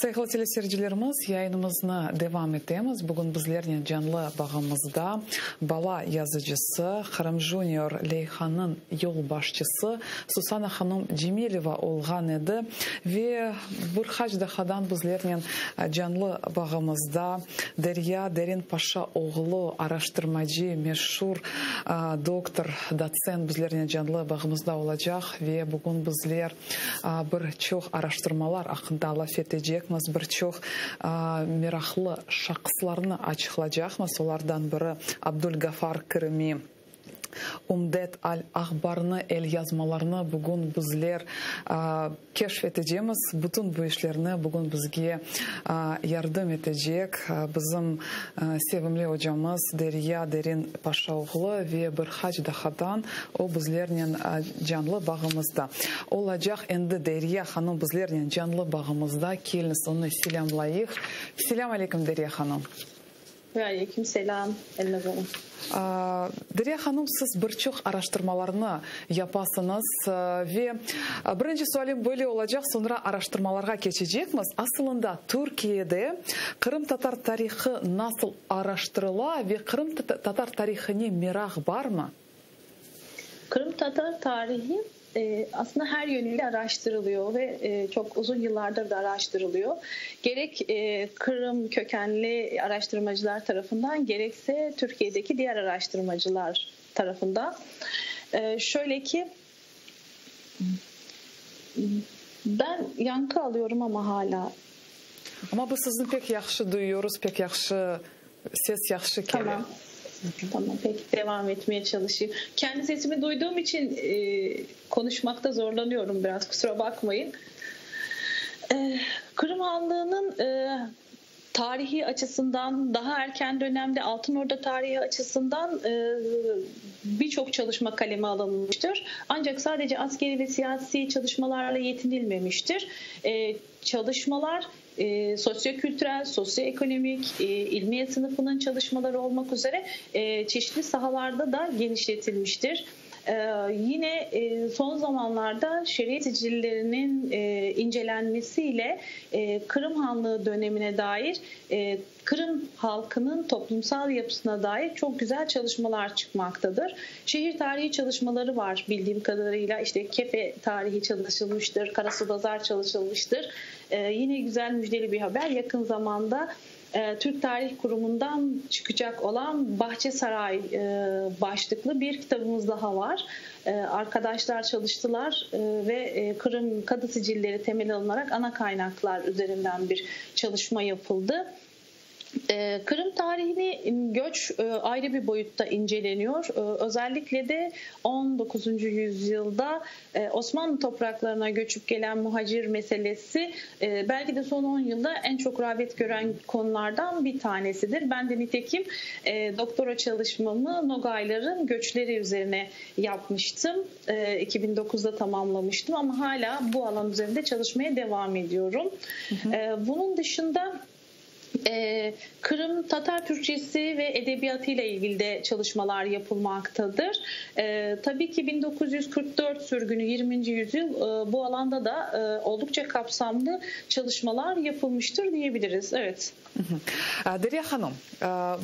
Sayıqlı teleseyircilerimiz, yayınımızına devam ettiğimiz bugün bizlerle canlı bağımızda bala yazıcısı, Kırım Junior Leyhan'ın yol başçısı Susana Hanım Cemilova olğan idi ve bir hacdahadan bizlerle canlı bağımızda Derya Derin Paşa oğlu araştırmacı, meşhur doktor, doçent bizlerle canlı bağımızda olacak ve bugün bizler birçok araştırmalar hakkında laf edeceğimiz, birçok meraklı şahıslarını açıklayacağımız. Onlardan biri Abdülgafar Kırımî. Umdet al-Ahbar'ını, el yazmalarını bugün bizler keşfedeceğimiz. Bütün bu işlerini bugün bizge yardım edecek bizim sevimli hocamız Derya Derin Paşaoğlu ve bir hacdahadan o bizlerle canlı bağımızda olacak. Endi Derya Hanım bizlerle canlı bağımızda. Keliniz onu selamlayıq. Selam aleyküm Derya Hanım. Ve aleyküm selam. Derya Hanım, siz birçok araştırmalarını yapasınız ve birinci sualim böyle olacak, sonra araştırmalara geçeceğimiz. Aslında Türkiye'de Kırım Tatar tarihi nasıl araştırılıyor ve Kırım Tatar tarihine merak var mı? Kırım Tatar tarihi aslında her yönüyle araştırılıyor ve çok uzun yıllardır da araştırılıyor. Gerek Kırım kökenli araştırmacılar tarafından gerekse Türkiye'deki diğer araştırmacılar tarafından. Şöyle ki ben yankı alıyorum ama hala. Ama bu sizin pek yaxşı duyuyoruz, pek yaxşı ses yaxşı geliyor. Tamam. Tamam, peki devam etmeye çalışayım. Kendi sesimi duyduğum için konuşmakta zorlanıyorum biraz, kusura bakmayın. Kırım Hanlığı'nın tarihi açısından, daha erken dönemde Altınorda tarihi açısından birçok çalışma kaleme alınmıştır. Ancak sadece askeri ve siyasi çalışmalarla yetinilmemiştir. Çalışmalar sosyokültürel, sosyoekonomik, ilmiye sınıfının çalışmaları olmak üzere çeşitli sahalarda da genişletilmiştir. Yine son zamanlarda şeriat sicillerinin incelenmesiyle Kırım Hanlığı dönemine dair Kırım halkının toplumsal yapısına dair çok güzel çalışmalar çıkmaktadır. Şehir tarihi çalışmaları var bildiğim kadarıyla. İşte Kefe tarihi çalışılmıştır, Karasudazar çalışılmıştır. Yine güzel müjdeli bir haber. Yakın zamanda Türk Tarih Kurumu'ndan çıkacak olan Bahçesaray başlıklı bir kitabımız daha var. Arkadaşlar çalıştılar ve Kırım Kadı Sicilleri temel alınarak ana kaynaklar üzerinden bir çalışma yapıldı. Kırım tarihini göç ayrı bir boyutta inceleniyor. Özellikle de 19. yüzyılda Osmanlı topraklarına göçüp gelen muhacir meselesi belki de son 10 yılda en çok rağbet gören konulardan bir tanesidir. Ben de nitekim doktora çalışmamı Nogayların göçleri üzerine yapmıştım. 2009'da tamamlamıştım ama hala bu alan üzerinde çalışmaya devam ediyorum. Bunun dışında Kırım Tatar Türkçesi ve edebiyatıyla ilgili de çalışmalar yapılmaktadır. Tabii ki 1944 sürgünü 20. yüzyıl bu alanda da oldukça kapsamlı çalışmalar yapılmıştır diyebiliriz. Evet. Derya Hanım,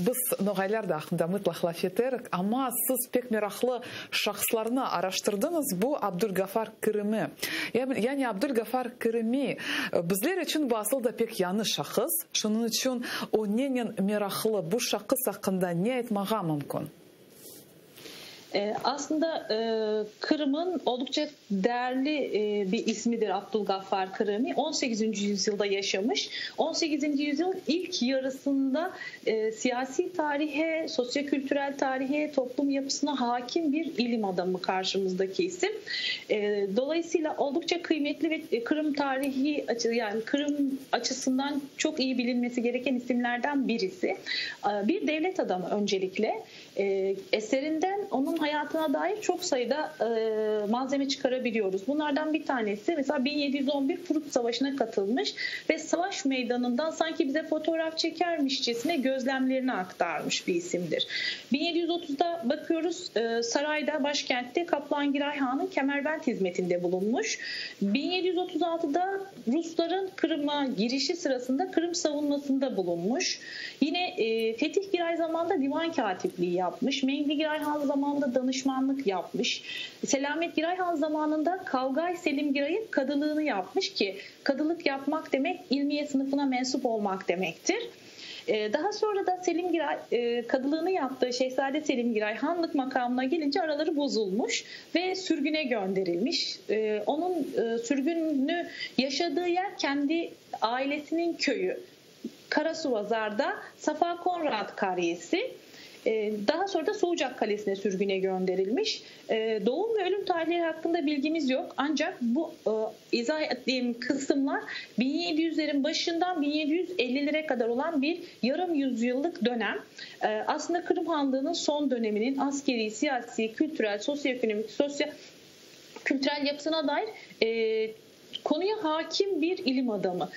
biz Nogaylar da hakkında mutlak laf ederek ama siz pek meraklı şahıslarını araştırdınız. Bu Abdülgafar Kırımî. Yani Abdülgafar Kırımî bizler için bu aslında pek yanlış şahıs. Şunun için o neyin meraklı bu şahıs hakkında ne etmeye mümkün? Aslında Kırım'ın oldukça değerli bir ismidir Abdülgafar Kırımî. 18. yüzyılda yaşamış. 18. yüzyılın ilk yarısında siyasi tarihe, sosyokültürel tarihe, toplum yapısına hakim bir ilim adamı karşımızdaki isim. Dolayısıyla oldukça kıymetli ve Kırım tarihi, yani Kırım açısından çok iyi bilinmesi gereken isimlerden birisi. Bir devlet adamı öncelikle. Eserinden onun hayatına dair çok sayıda malzeme çıkarabiliyoruz. Bunlardan bir tanesi mesela 1711 Prut Savaşı'na katılmış ve savaş meydanından sanki bize fotoğraf çekermişçesine gözlemlerini aktarmış bir isimdir. 1730'da bakıyoruz sarayda, başkentte Kaplan-Giray Han'ın kemerbent hizmetinde bulunmuş. 1736'da Rusların Kırım'a girişi sırasında Kırım savunmasında bulunmuş. Yine Fetih Giray zamanında divan katipliği yapmış. Mengli Giray Han zamanında danışmanlık yapmış. Selamet Giray Han zamanında Kavgay Selim Giray'ın kadılığını yapmış ki kadılık yapmak demek ilmiye sınıfına mensup olmak demektir. Daha sonra da Selim Giray kadılığını yaptığı Şehzade Selim Giray hanlık makamına gelince araları bozulmuş ve sürgüne gönderilmiş. Onun sürgününü yaşadığı yer kendi ailesinin köyü Karasuvazar'da Safa Konrad Kariyesi. Daha sonra da Soğucak Kalesi'ne sürgüne gönderilmiş. Doğum ve ölüm tarihleri hakkında bilgimiz yok. Ancak bu izah ettiğim kısımlar 1700'lerin başından 1750'lere kadar olan bir yarım yüzyıllık dönem. Aslında Kırım Hanlığı'nın son döneminin askeri, siyasi, kültürel, sosyoekonomik, kültürel yapısına dair konuya hakim bir ilim adamı.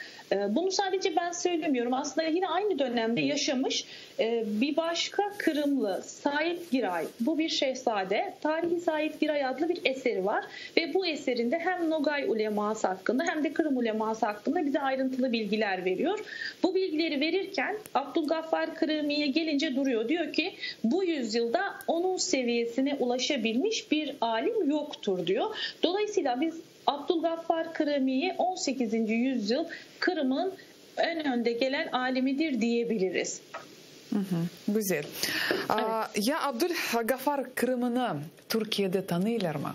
Bunu sadece ben söylemiyorum. Aslında yine aynı dönemde yaşamış bir başka Kırımlı Sait Giray, bu bir şehzade. Tarihi Sait Giray adlı bir eseri var ve bu eserinde hem Nogay uleması hakkında hem de Kırım uleması hakkında bize ayrıntılı bilgiler veriyor. Bu bilgileri verirken Abdülgaffar Kırımi'ye gelince duruyor. Diyor ki bu yüzyılda onun seviyesine ulaşabilmiş bir alim yoktur diyor. Dolayısıyla biz Abdülgaffar Kırımi'yi 18. yüzyıl Kırım'ın en önde gelen alimidir diyebiliriz. Güzel. Evet. Ya Abdülgaffar Kırım'ını Türkiye'de tanıyorlar mı?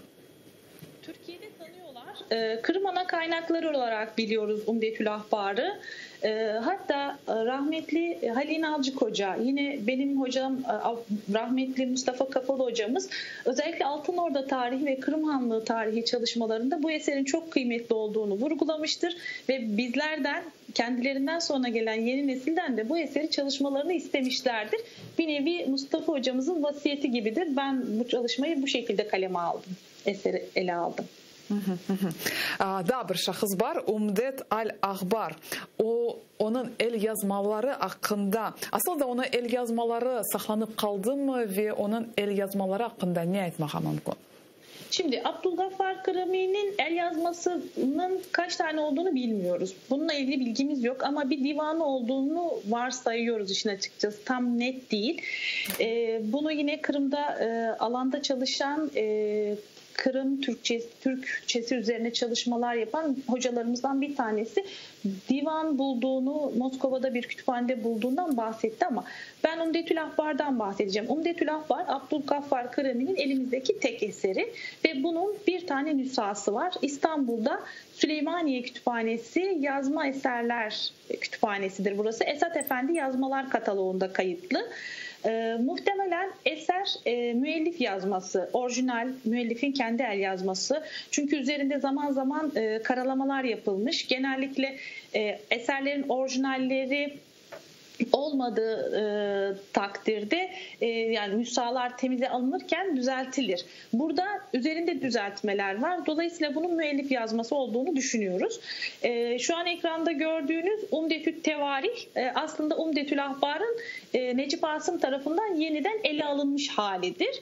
Türkiye'de tanıyorlar. Kırım ana kaynakları olarak biliyoruz Umdetül Ahbar'ı. Hatta rahmetli Halil Nalcık Hoca, yine benim hocam rahmetli Mustafa Kafalı hocamız özellikle Altınorda tarihi ve Kırım Hanlığı tarihi çalışmalarında bu eserin çok kıymetli olduğunu vurgulamıştır ve bizlerden, kendilerinden sonra gelen yeni nesilden de bu eseri çalışmalarını istemişlerdir. Bir nevi Mustafa hocamızın vasiyeti gibidir. Ben bu çalışmayı bu şekilde kaleme aldım, eseri ele aldım. Daha bir şahıs var, Umdet Al-Ahbar. Onun el yazmaları hakkında, aslında onun el yazmaları saklanıp kaldı mı ve onun el yazmaları hakkında ne etmek mümkün? Şimdi Abdülgaffar Kırımi'nin el yazmasının kaç tane olduğunu bilmiyoruz. Bununla ilgili bilgimiz yok ama bir divanı olduğunu varsayıyoruz işin açıkçası. Tam net değil. Bunu yine Kırım'da alanda çalışan Kırım Türkçesi üzerine çalışmalar yapan hocalarımızdan bir tanesi divan bulduğunu, Moskova'da bir kütüphanede bulduğundan bahsetti ama ben Umdetül Ahbar'dan bahsedeceğim. Umdetül Ahbar, Abdülgaffar Kırımi'nin elimizdeki tek eseri ve bunun bir tane nüshası var. İstanbul'da Süleymaniye Kütüphanesi Yazma Eserler Kütüphanesi'dir burası. Esat Efendi Yazmalar Kataloğu'nda kayıtlı. Muhtemelen eser müellif yazması, orijinal müellifin kendi el yazması. Çünkü üzerinde zaman zaman karalamalar yapılmış. Genellikle eserlerin orijinalleri olmadığı takdirde yani nüshalar temize alınırken düzeltilir. Burada üzerinde düzeltmeler var. Dolayısıyla bunun müellif yazması olduğunu düşünüyoruz. Şu an ekranda gördüğünüz Umdetül Tevarih aslında Umdetül Ahbar'ın Necip Asım tarafından yeniden ele alınmış halidir.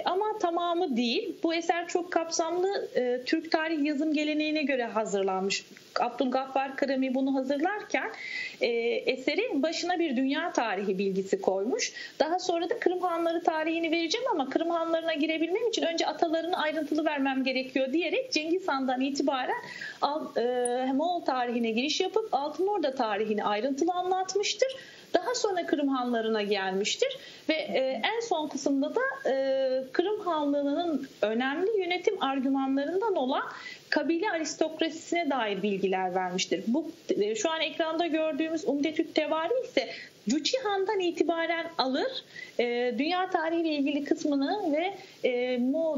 Ama tamamı değil. Bu eser çok kapsamlı Türk tarih yazım geleneğine göre hazırlanmış. Abdülgaffar Kırımi bunu hazırlarken eserin başına bir dünya tarihi bilgisi koymuş. Daha sonra da Kırım Hanları tarihini vereceğim ama Kırım Hanlarına girebilmem için önce atalarını ayrıntılı vermem gerekiyor diyerek Cengiz Han'dan itibaren Moğol tarihine giriş yapıp Altınorda tarihini ayrıntılı anlatmıştır. Daha sonra Kırım Hanlarına gelmiştir ve en son kısımda da Kırım Hanlığı'nın önemli yönetim argümanlarından olan kabile aristokrasisine dair bilgiler vermiştir. Bu şu an ekranda gördüğümüz Umdetül Tevarih ise Cüçi Han'dan itibaren alır, dünya tarihiyle ilgili kısmını ve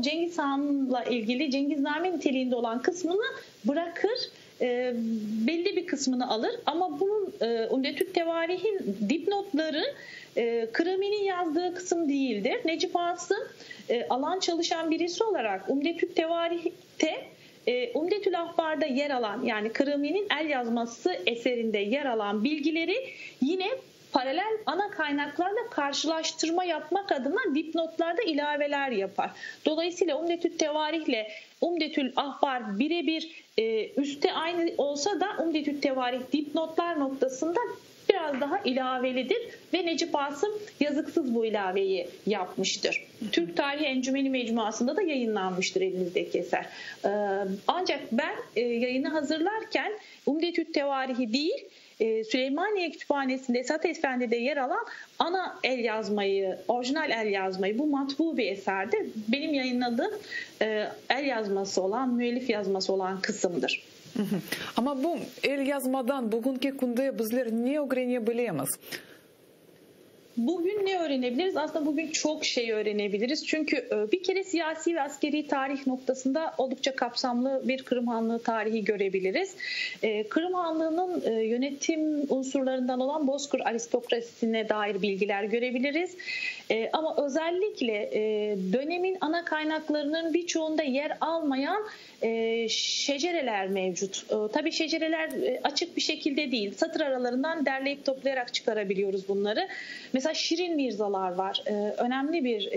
Cengiz Han'la ilgili Cengizname niteliğinde olan kısmını bırakır belli bir kısmını alır ama bunun Umdetü't Tevarih'in dipnotları Kırımi'nin yazdığı kısım değildir. Necip Asım alan çalışan birisi olarak Umdetü't Tevarih'te Umdetül Ahbar'da yer alan, yani Kırımi'nin el yazması eserinde yer alan bilgileri yine paralel ana kaynaklarla karşılaştırma yapmak adına dipnotlarda ilaveler yapar. Dolayısıyla Umdetü't Tevarih ile Umdetül Ahbar birebir üstte aynı olsa da Umdetü't Tevarih dipnotlar noktasında biraz daha ilavelidir ve Necip Asım yazıksız bu ilaveyi yapmıştır. Türk Tarihi Encümeni Mecmuası'nda da yayınlanmıştır elinizdeki eser. Ancak ben yayını hazırlarken Umdetü't Tevarih'i değil, Süleymaniye Kütüphanesi'nde Esat Efendi'de yer alan ana el yazmayı, orijinal el yazmayı, bu matbu bir eserdir. Benim yayınladığım el yazması olan, müellif yazması olan kısımdır. Ama bu el yazmadan bugünkü günde bizler ne öğrenebiliriz? Bugün ne öğrenebiliriz? Aslında bugün çok şey öğrenebiliriz. Çünkü bir kere siyasi ve askeri tarih noktasında oldukça kapsamlı bir Kırım Hanlığı tarihi görebiliriz. Kırım Hanlığı'nın yönetim unsurlarından olan Bozkır aristokrasisine dair bilgiler görebiliriz. Ama özellikle dönemin ana kaynaklarının birçoğunda yer almayan şecereler mevcut. Tabii şecereler açık bir şekilde değil. Satır aralarından derleyip toplayarak çıkarabiliyoruz bunları. Mesela Şirin Mirzalar var. Önemli bir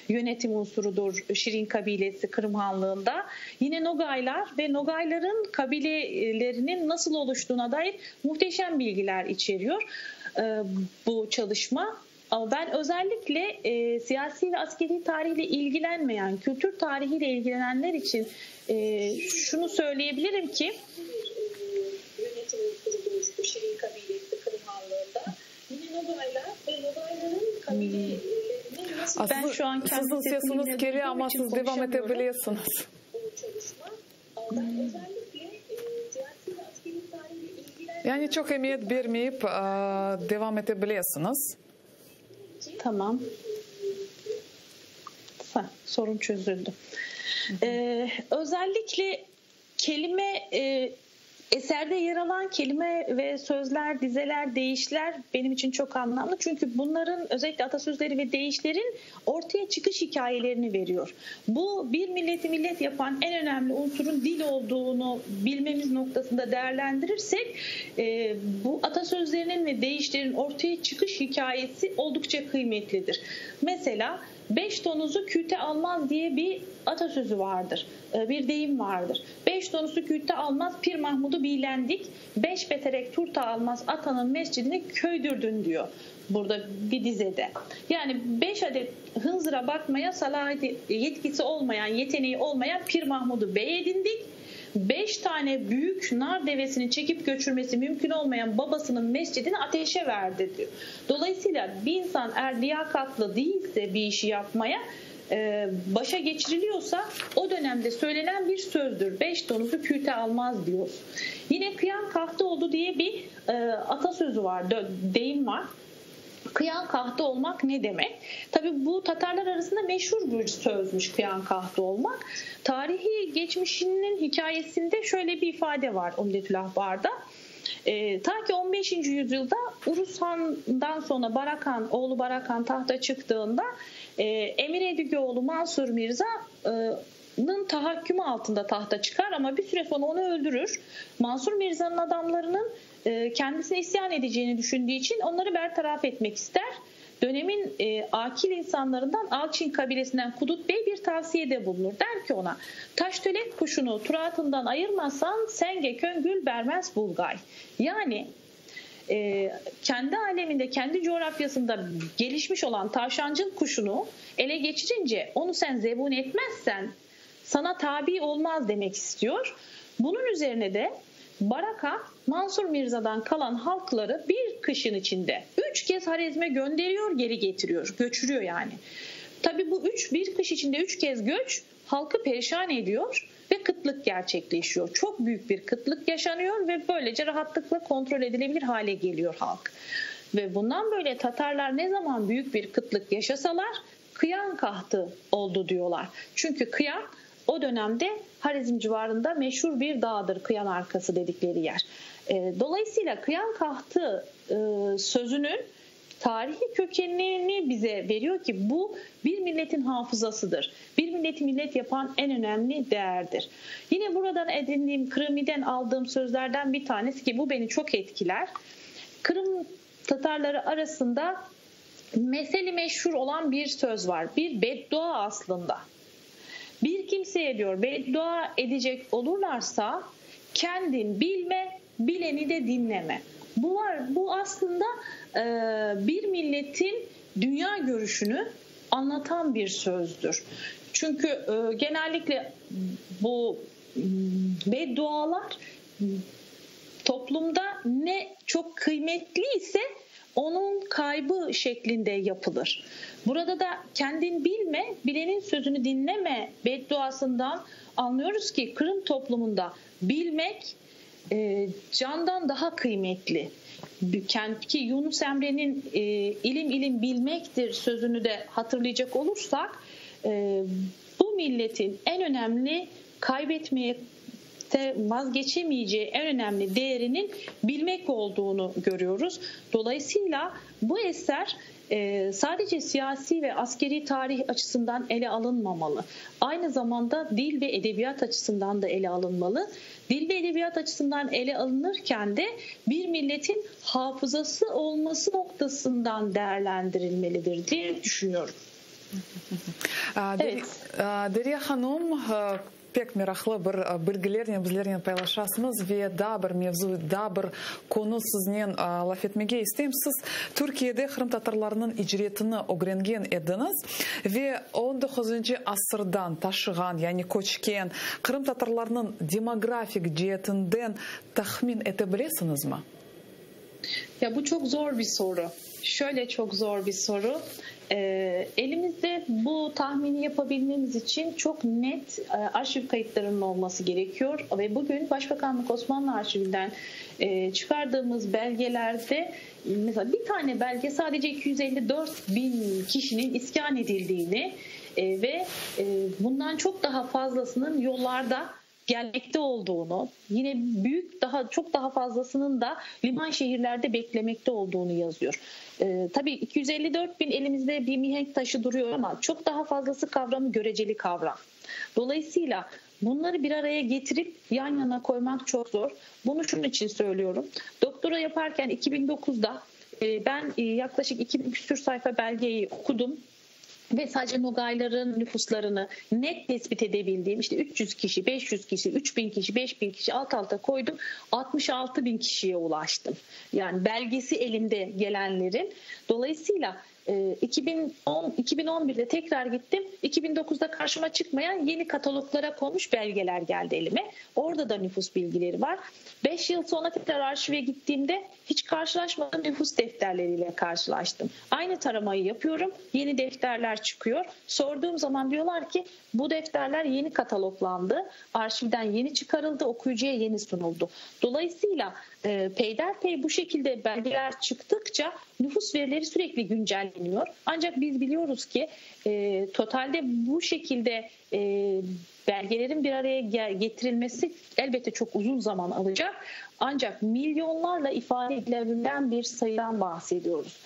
yönetim unsurudur Şirin kabilesi Kırım Hanlığı'nda. Yine Nogaylar ve Nogayların kabilelerinin nasıl oluştuğuna dair muhteşem bilgiler içeriyor bu çalışma. Ama ben özellikle siyasi ve askeri tarihle ilgilenmeyen, kültür tarihiyle ilgilenenler için şunu söyleyebilirim ki yönetim unsuru Şirin kabilesi Kırım Hanlığı'nda yine Nogaylar ve Nogayların kabilelerinin nasıl... Ben şu an sizin sesiniz geliyor ama siz devam edebiliyorsunuz. Bu çalışma. Ben özellikle siyasi ve askeri tarihle ilgilenen... Yani çok emniyet vermeyip devam edebiliyorsunuz. Tamam. Sorun çözüldü. Özellikle kelime, eserde yer alan kelime ve sözler, dizeler, deyişler benim için çok anlamlı. Çünkü bunların, özellikle atasözleri ve deyişlerin ortaya çıkış hikayelerini veriyor. Bu bir milleti millet yapan en önemli unsurun dil olduğunu bilmemiz noktasında değerlendirirsek bu atasözlerinin ve deyişlerin ortaya çıkış hikayesi oldukça kıymetlidir. Mesela 5 tonuzu küte almaz diye bir atasözü vardır. Bir deyim vardır. 5 tonuzu küte almaz Pir Mahmud'u bilendik. 5 beterek turta almaz atanın mescidini köydürdün diyor. Burada bir dizede. Yani 5 adet hınzıra bakmaya yetkisi olmayan, yeteneği olmayan Pir Mahmud'u bey edindik. 5 tane büyük nar devesini çekip götürmesi mümkün olmayan babasının mescidini ateşe verdi diyor. Dolayısıyla bir insan eğer liyakatlı değilse bir işi yapmaya, başa geçiriliyorsa o dönemde söylenen bir sözdür. 5 tonuzu küte almaz diyor. Yine kıyan kahtı oldu diye bir atasözü var, deyim var. Kıyan kahtı olmak ne demek? Tabii bu Tatarlar arasında meşhur bir sözmüş kıyan kahtı olmak. Tarihi geçmişinin hikayesinde şöyle bir ifade var Umdetül Ahbar'da. Ta ki 15. yüzyılda Urus Han'dan sonra Barakan, oğlu Barakan tahta çıktığında Emir Edigoğlu Mansur Mirza'nın tahakkümü altında tahta çıkar ama bir süre sonra onu öldürür. Mansur Mirza'nın adamlarının kendisine isyan edeceğini düşündüğü için onları bertaraf etmek ister. Dönemin akil insanlarından Alçin kabilesinden Kudut Bey bir tavsiyede bulunur. Der ki ona, taştölek kuşunu turatından ayırmazsan senge köngül bermez bulgay. Yani kendi aleminde, kendi coğrafyasında gelişmiş olan tavşancıl kuşunu ele geçirince onu sen zebun etmezsen sana tabi olmaz demek istiyor. Bunun üzerine de Baraka Mansur Mirza'dan kalan halkları bir kışın içinde 3 kez Harezm'e gönderiyor, geri getiriyor, göçürüyor yani. Tabii bu bir kış içinde 3 kez göç halkı perişan ediyor ve kıtlık gerçekleşiyor. Çok büyük bir kıtlık yaşanıyor ve böylece rahatlıkla kontrol edilebilir hale geliyor halk. Ve bundan böyle Tatarlar ne zaman büyük bir kıtlık yaşasalar kıyan kahtı oldu diyorlar. Çünkü kıyan o dönemde Harizm civarında meşhur bir dağdır, Kıyan Arkası dedikleri yer. Dolayısıyla Kıyan Kahtı sözünün tarihi kökenini bize veriyor ki bu bir milletin hafızasıdır. Bir milleti millet yapan en önemli değerdir. Yine buradan edindiğim, Kırımi'den aldığım sözlerden bir tanesi ki bu beni çok etkiler. Kırım Tatarları arasında meseli meşhur olan bir söz var. Bir beddua aslında. Bir kimseye diyor beddua edecek olurlarsa kendin bilme, bileni de dinleme. Bu var. Bu aslında bir milletin dünya görüşünü anlatan bir sözdür. Çünkü genellikle bu beddualar toplumda ne çok kıymetli ise onun kaybı şeklinde yapılır. Burada da kendin bilme, bilenin sözünü dinleme bedduasından anlıyoruz ki Kırım toplumunda bilmek candan daha kıymetli. Ki Yunus Emre'nin ilim ilim bilmektir sözünü de hatırlayacak olursak bu milletin en önemli kaybetmeye vazgeçemeyeceği en önemli değerinin bilmek olduğunu görüyoruz. Dolayısıyla bu eser sadece siyasi ve askeri tarih açısından ele alınmamalı. Aynı zamanda dil ve edebiyat açısından da ele alınmalı. Dil ve edebiyat açısından ele alınırken de bir milletin hafızası olması noktasından değerlendirilmelidir diye düşünüyorum. Evet. Derya Hanım, pek meraklı bir bilgilerle bizlerle paylaşasınız ve daha bir mevzu, daha bir konu sizden laf etmeye isteyim. Siz Türkiye'de Kırım Tatarlarının icretini öğrengen ediniz ve 19. asırdan taşıgan, yani koçken Kırım Tatarlarının demografik cihetinden tahmin edebilirsiniz mi? Ya bu çok zor bir soru. Şöyle çok zor bir soru. Elimizde bu tahmini yapabilmemiz için çok net arşiv kayıtlarının olması gerekiyor ve bugün Başbakanlık Osmanlı Arşivinden çıkardığımız belgelerde mesela bir tane belge sadece 254 bin kişinin iskan edildiğini ve bundan çok daha fazlasının yollarda gelmekte olduğunu, yine çok daha fazlasının da liman şehirlerde beklemekte olduğunu yazıyor. Tabii 254 bin elimizde bir mihenk taşı duruyor ama çok daha fazlası kavramı göreceli kavram. Dolayısıyla bunları bir araya getirip yan yana koymak çok zor. Bunu şunun için söylüyorum. Doktora yaparken 2009'da ben yaklaşık 2000 küsur sayfa belgeyi okudum. Ve sadece Nogayların nüfuslarını net tespit edebildiğim işte 300 kişi, 500 kişi, 3000 kişi, 5000 kişi alt alta koydum. 66 bin kişiye ulaştım. Yani belgesi elimde gelenlerin. Dolayısıyla 2011'de tekrar gittim. 2009'da karşıma çıkmayan yeni kataloglara konmuş belgeler geldi elime. Orada da nüfus bilgileri var. 5 yıl sonra tekrar arşive gittiğimde hiç karşılaşmadığım nüfus defterleriyle karşılaştım. Aynı taramayı yapıyorum. Yeni defterler çıkıyor. Sorduğum zaman diyorlar ki bu defterler yeni kataloglandı. Arşivden yeni çıkarıldı. Okuyucuya yeni sunuldu. Dolayısıyla peyderpey bu şekilde belgeler çıktıkça nüfus verileri sürekli güncelleniyor. Ancak biz biliyoruz ki totalde bu şekilde belgelerin bir araya getirilmesi elbette çok uzun zaman alacak. Ancak milyonlarla ifade edilebilen bir sayıdan bahsediyoruz.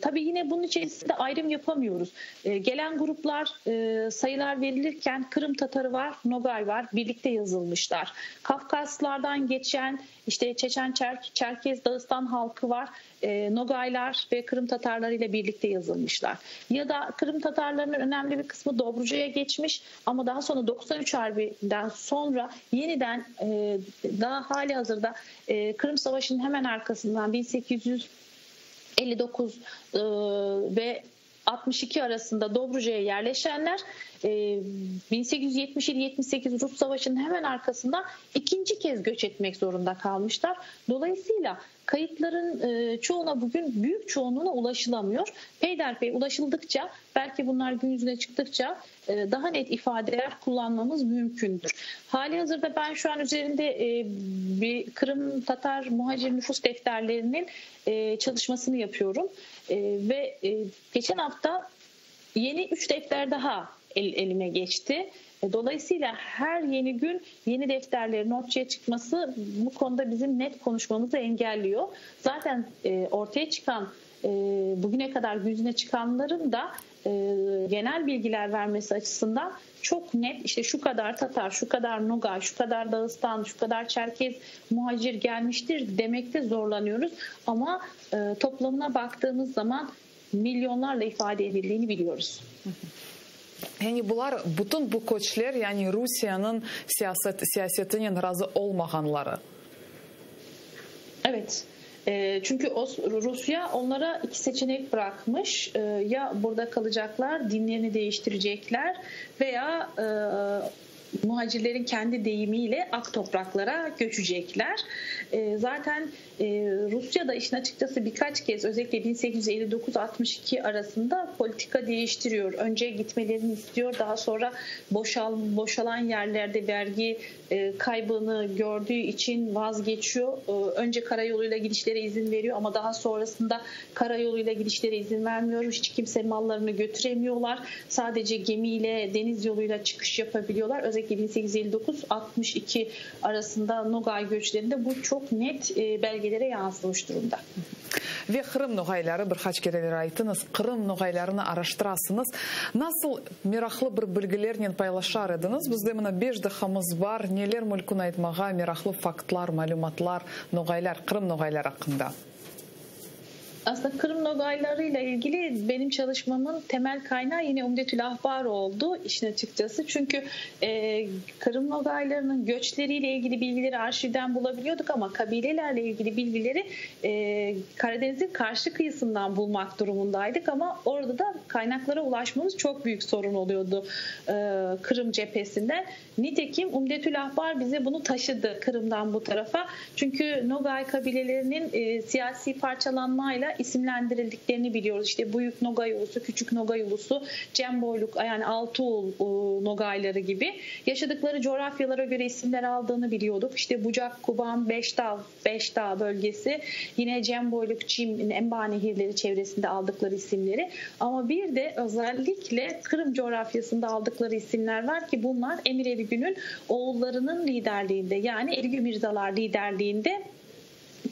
Tabii yine bunun içerisinde ayrım yapamıyoruz. Gelen gruplar sayılar verilirken Kırım Tatarı var, Nogay var, birlikte yazılmışlar. Kafkaslardan geçen işte Çeçen, Çerkez, Dağıstan halkı var. Nogaylar ve Kırım Tatarları ile birlikte yazılmışlar. Ya da Kırım Tatarlarının önemli bir kısmı Dobruca'ya geçmiş ama daha sonra 93 Harbi'den sonra yeniden daha hali hazırda Kırım Savaşı'nın hemen arkasından 1859 ve 62 arasında Dobruca'ya yerleşenler 1877-78 Rus Savaşı'nın hemen arkasında ikinci kez göç etmek zorunda kalmışlar. Dolayısıyla kayıtların çoğuna bugün büyük çoğunluğuna ulaşılamıyor. Peyderpey ulaşıldıkça belki bunlar gün yüzüne çıktıkça daha net ifadeler kullanmamız mümkündür. Halihazırda ben şu an üzerinde bir Kırım Tatar muhacir nüfus defterlerinin çalışmasını yapıyorum. Ve geçen hafta yeni 3 defter daha elime geçti. Dolayısıyla her yeni gün yeni defterlerin ortaya çıkması bu konuda bizim net konuşmamızı engelliyor. Zaten ortaya çıkan bugüne kadar yüzüne çıkanların da genel bilgiler vermesi açısından çok net, işte şu kadar Tatar, şu kadar Nogay, şu kadar Dağıstan, şu kadar Çerkez muhacir gelmiştir demekte zorlanıyoruz. Ama toplamına baktığımız zaman milyonlarla ifade edildiğini biliyoruz. Yani bunlar bütün bu koçlar, yani Rusya'nın siyasetinin razı olmayanları. Evet. Çünkü Rusya onlara iki seçenek bırakmış. Ya burada kalacaklar, dinlerini değiştirecekler veya muhacirlerin kendi deyimiyle ak topraklara göçecekler. Zaten Rusya da işin açıkçası birkaç kez özellikle 1859-62 arasında politika değiştiriyor. Önce gitmelerini istiyor, daha sonra boşalan yerlerde vergi kaybını gördüğü için vazgeçiyor. Önce karayoluyla gidişlere izin veriyor ama daha sonrasında karayoluyla gidişlere izin vermiyor. Hiç kimse mallarını götüremiyorlar. Sadece gemiyle, deniz yoluyla çıkış yapabiliyorlar. Özellikle 1859-62 arasında Nogay göçlerinde bu çok net belgelere yansımış durumda. Ve Kırım Nogayları birkaç kereler aytınız. Kırım Nogaylarını araştırasınız. Nasıl meraklı bir bilgilerle paylaşar ediniz? Bizde mana 5 dakikamız var. Neler mümkün aytmağa meraklı faktlar, malumatlar Nogaylar, Kırım Nogayları hakkında? Aslında Kırım Nogaylarıyla ilgili benim çalışmamın temel kaynağı yine Umdetül Ahbar oldu işin açıkçası. Çünkü Kırım Nogaylarının göçleriyle ilgili bilgileri arşivden bulabiliyorduk ama kabilelerle ilgili bilgileri Karadeniz'in karşı kıyısından bulmak durumundaydık ama orada da kaynaklara ulaşmamız çok büyük sorun oluyordu Kırım cephesinden. Nitekim Umdetül Ahbar bize bunu taşıdı Kırım'dan bu tarafa. Çünkü Nogay kabilelerinin siyasi parçalanmayla isimlendirildiklerini biliyoruz. İşte Büyük Nogay Ulusu, Küçük Nogay Ulusu, Cemboyluk yani Altıoğul Nogayları gibi yaşadıkları coğrafyalara göre isimler aldığını biliyorduk. İşte Bucak, Kuban, Beşdağ bölgesi, yine Cemboyluk, Çim, Enba nehirleri çevresinde aldıkları isimleri. Ama bir de özellikle Kırım coğrafyasında aldıkları isimler var ki bunlar Emir Ergün'ün oğullarının liderliğinde yani Ergü Mirzalar liderliğinde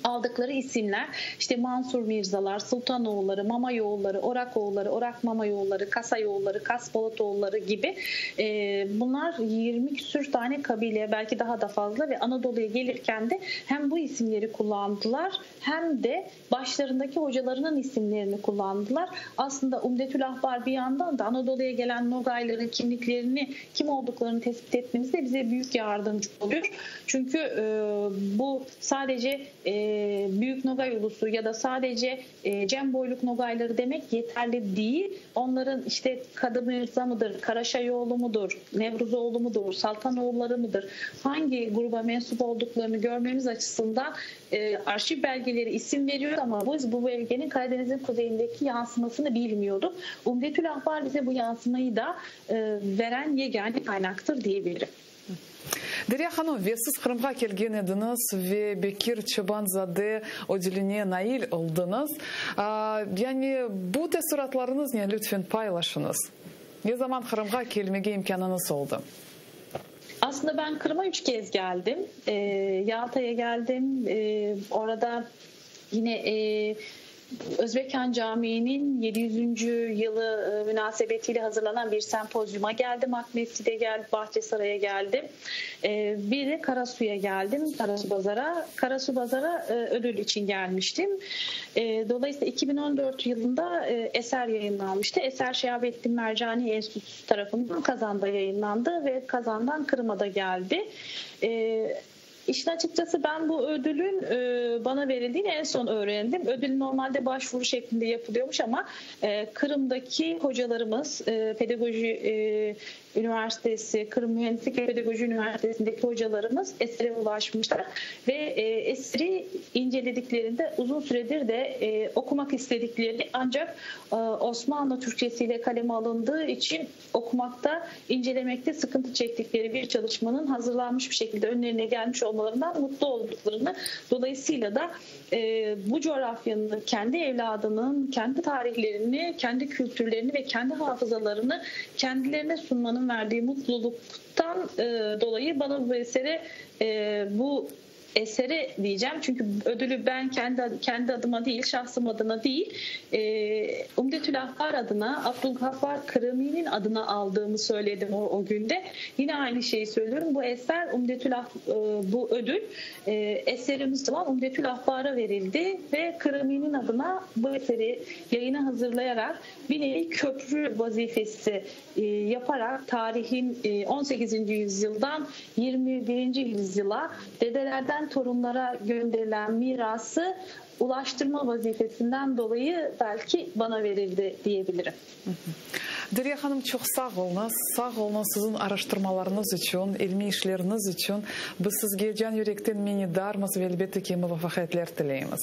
aldıkları isimler. İşte Mansur Mirzalar, Sultanoğulları, Mamayoğulları, Orakoğulları, Orak Mamayoğulları, Kasayoğulları, Kasbolatoğulları gibi bunlar 20 küsür tane kabile, belki daha da fazla ve Anadolu'ya gelirken de hem bu isimleri kullandılar hem de başlarındaki hocalarının isimlerini kullandılar. Aslında Umdetül Ahbar bir yandan da Anadolu'ya gelen Nogayların kimliklerini, kim olduklarını tespit etmemizde bize büyük yardımcı oluyor. Çünkü bu sadece Büyük Nogay Ulusu ya da sadece Cemboyluk Nogayları demek yeterli değil. Onların işte Kadı Mirza mıdır, Karaşayoğlu mudur, Nevruzoğlu mudur, Saltanoğulları mıdır, hangi gruba mensup olduklarını görmemiz açısından arşiv belgeleri isim veriyor ama biz bu bölgenin Karadeniz'in kuzeyindeki yansımasını bilmiyorduk. Umdetül Ahbar bize bu yansımayı da veren yegane kaynaktır diyebilirim. Derya Hanım, ve siz Kırım'a kelgen ediniz ve Bekir Çobanzade ödülüne nail oldunuz. Yani bu teşkilatlarınız ne? Lütfen paylaşınız. Ne zaman Kırım'a gelmeye imkanınız oldu? Aslında ben Kırım'a 3 kez geldim. Yalta'ya geldim. Orada yine Özbekhan Camii'nin 700. yılı münasebetiyle hazırlanan bir sempozyuma geldim. Akmefti'de geldim, Bahçesaray'a geldim. Bir de Karasu'ya geldim, Karasu Bazar'a ödül için gelmiştim. Dolayısıyla 2014 yılında eser yayınlanmıştı. Eser Şehabettin Mercani Enstitüsü tarafından Kazan'da yayınlandı ve Kazan'dan Kırım'a da geldi. İşin açıkçası ben bu ödülün bana verildiğini en son öğrendim. Ödül normalde başvuru şeklinde yapılıyormuş ama Kırım'daki hocalarımız, Pedagoji Üniversitesi, Kırım Mühendislik ve Pedagoji Üniversitesi'ndeki hocalarımız esere ulaşmışlar. Ve eseri incelediklerinde uzun süredir de okumak istediklerini ancak Osmanlı Türkçesiyle kaleme alındığı için okumakta, incelemekte sıkıntı çektikleri bir çalışmanın hazırlanmış bir şekilde önlerine gelmiş olmalarından mutlu olduklarını, dolayısıyla da bu coğrafyanın kendi evladının kendi tarihlerini, kendi kültürlerini ve kendi hafızalarını kendilerine sunmanın verdiği mutluluktan dolayı bana bu esere diyeceğim. Çünkü ödülü ben kendi adıma değil, şahsım adına değil, Umdetül Ahbar adına, Abdülgafar Kırımi'nin adına aldığımı söyledim o günde. Yine aynı şeyi söylüyorum. Bu eser bu ödül eserimiz olan Umdetül Ahbar'a verildi ve Kırımi'nin adına bu eseri yayına hazırlayarak bir nevi köprü vazifesi yaparak tarihin 18. yüzyıldan 21. yüzyıla dedelerden torunlara gönderilen mirası ulaştırma vazifesinden dolayı belki bana verildi diyebilirim. Derya Hanım, çok sağ olunuz. Sağ olun sizin araştırmalarınız için, ilmi işleriniz için. Biz sizge can yürekten minnettarmız ve elbette ki muvaffakiyetler dileyimiz.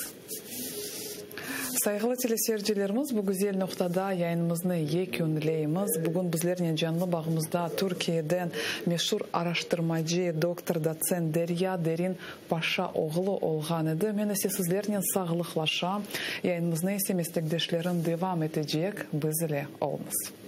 Saygılı teleseyircilerimiz, bu güzel noktada yayınımızı yekünleyimiz. Bugün bizlerin canlı bağımızda Türkiye'den meşhur araştırmacı, doktor, doçent Derya Derin Paşa oğlu olğan idi. Men ise sizlerin sağlıklaşa yayınımızı ise meslektaşlarım devam edecek. Bizle olunuz.